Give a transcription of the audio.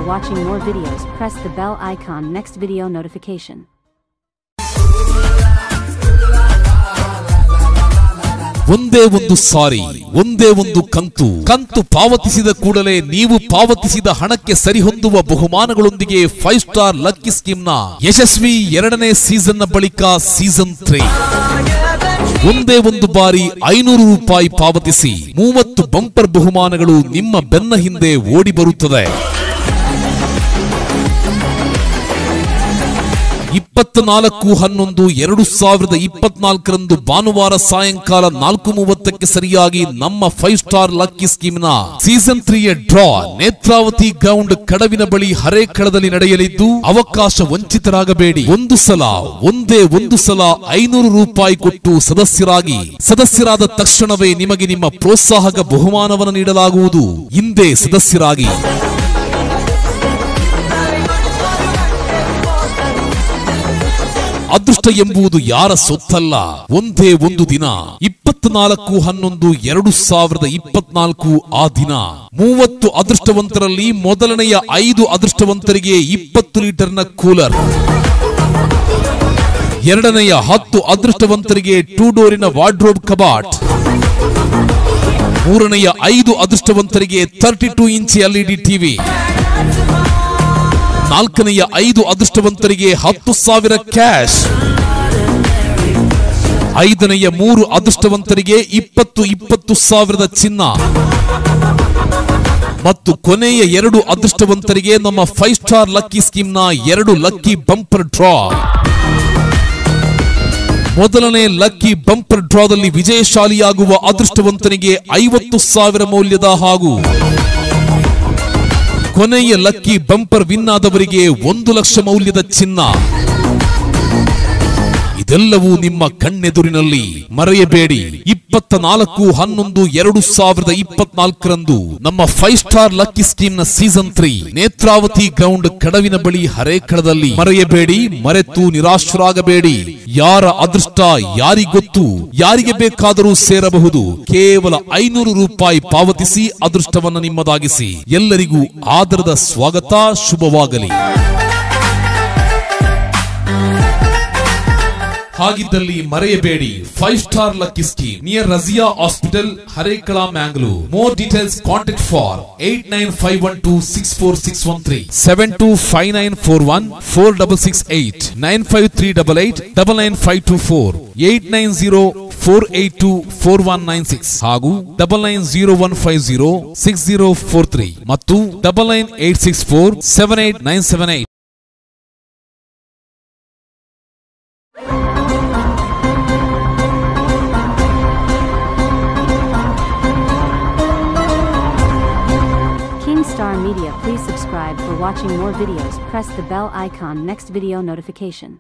watching more videos, press the bell icon. Next video notification. ಒಂದೇ ಒಂದು ಸಾರಿ, ಒಂದೇ ಒಂದು ಕಂತು ಪಾವತಿಸಿದ ಕೂಡಲೇ ನೀವು ಪಾವತಿಸಿದ ಹಣಕ್ಕೆ ಸರಿಹೊಂದುವ ಬಹುಮಾನಗಳೊಂದಿಗೆ 5 ಸ್ಟಾರ್ ಲಕ್ಕಿ ಸ್ಕೀಮ್ನ ಯಶಸ್ವಿ 2ನೇ ಸೀಸನ್ನ ಬಳಿಕ ಸೀಸನ್ 3 ಒಂದೇ ಒಂದು ಬಾರಿ 500 ರೂಪಾಯಿ ಪಾವತಿಸಿ 30 ಬಂಪರ್ ಬಹುಮಾನಗಳು ನಿಮ್ಮ ಬೆನ್ನ ಹಿಂದೆ ಓಡಿ ಬರುತ್ತದೆ. 24/11/2024 ಭಾನುವಾರ ಸಾಯಂಕಾಲ 4:30ಕ್ಕೆ ಸರಿಯಾಗಿ ನಮ್ಮ 5 ಸ್ಟಾರ್ ಲಕ್ಕಿ ಸ್ಕೀಮ್ನ ಸೀಸನ್ 3ಯ ಡ್ರಾ ನೇತ್ರಾವತಿ ಗ್ರೌಂಡ್ ಕಡವಿನ ಬಳಿ ಹರೇಕಳದಲ್ಲಿ ನಡೆಯಲಿದ್ದು ಅವಕಾಶ ವಂಚಿತರಾಗಬೇಡಿ. ಒಂದೇ ಒಂದು ಸಲ 500 ರೂಪಾಯಿ ಕೊಟ್ಟು ಸದಸ್ಯರಾದ ತಕ್ಷಣವೇ ನಿಮಗೆ ನಿಮ್ಮ ಪ್ರೋತ್ಸಾಹಕ ಬಹುಮಾನವನ್ನು ನೀಡಲಾಗುವುದು. ಹಿಂದೆ ಸದಸ್ಯರಾಗಿ. ಅದೃಷ್ಟ ಎಂಬುದು ಯಾರ ಸೊತ್ತಲ್ಲ. ಒಂದೇ ಒಂದು ದಿನ 24/11/2024 ಆ ದಿನ 30 ಅದೃಷ್ಟವಂತರಲ್ಲಿ ಮೊದಲನೆಯ 5 ಅದೃಷ್ಟವಂತರಿಗೆ 20 ಲೀಟರ್ನ ಕೂಲರ್, ಎರಡನೆಯ 10 ಅದೃಷ್ಟವಂತರಿಗೆ 2 ಡೋರಿನ ವಾರ್ಡ್ರೋಬ್ ಕಬಾಟ್, ಮೂರನೆಯ 5 ಅದೃಷ್ಟವಂತರಿಗೆ 32 ಇಂಚ್ LED ಟಿವಿ, ನಾಲ್ಕನೆಯ 5 ಅದೃಷ್ಟವಂತರಿಗೆ 10,000 ಕ್ಯಾಶ್, ಐದನೆಯ 3 ಅದೃಷ್ಟವಂತರಿಗೆ 20,000 ಚಿನ್ನ ಮತ್ತು ಕೊನೆಯ 2 ಅದೃಷ್ಟವಂತರಿಗೆ ನಮ್ಮ 5 ಸ್ಟಾರ್ ಲಕ್ಕಿ ಸ್ಕೀಮ್ನ 2 ಲಕ್ಕಿ ಬಂಪರ್ ಡ್ರಾ. ಮೊದಲನೇ ಲಕ್ಕಿ ಬಂಪರ್ ಡ್ರಾದಲ್ಲಿ ವಿಜಯಶಾಲಿಯಾಗುವ ಅದೃಷ್ಟವಂತನಿಗೆ 50,000 ಮೌಲ್ಯದ ಹಾಗೂ ಕೊನೆಯ ಲಕ್ಕಿ ಬಂಪರ್ ವಿನ್ ಆದವರಿಗೆ 1 ಲಕ್ಷ ಮೌಲ್ಯದ ಚಿನ್ನ. ಇದೆಲ್ಲವೂ ನಿಮ್ಮ ಕಣ್ಣೆದುರಿನಲ್ಲಿ. ಮರೆಯಬೇಡಿ, 24/11/2024 ನಮ್ಮ 5 ಸ್ಟಾರ್ ಲಕ್ಕಿ ಸ್ಕೀಮ್ನ ಸೀಸನ್ 3 ನೇತ್ರಾವತಿ ಗ್ರೌಂಡ್ ಕಡವಿನ ಬಳಿ ಹರೇಕಳದಲ್ಲಿ. ಮರೆಯಬೇಡಿ, ಮರೆತು ನಿರಾಶರಾಗಬೇಡಿ. ಯಾರ ಅದೃಷ್ಟ ಯಾರಿಗೊತ್ತು, ಯಾರಿಗೆ ಬೇಕಾದರೂ ಸೇರಬಹುದು. ಕೇವಲ 500 ರೂಪಾಯಿ ಪಾವತಿಸಿ ಅದೃಷ್ಟವನ್ನು ನಿಮ್ಮದಾಗಿಸಿ. ಎಲ್ಲರಿಗೂ ಆದರದ ಸ್ವಾಗತ. ಶುಭವಾಗಲಿ. ಹಾಗಿದ್ದಲ್ಲಿ ಮರೆಯಬೇಡಿ, 5 star lucky scheme near Razia hospital, Harekala, Mangalore. More details contact for 8951264613, 7259414668, 9538899524, 8904824196 ಹಾಗೂ 9901506043 ಮತ್ತು 9986478978. Star Media, please subscribe for watching more videos. Press the bell icon. Next video notification.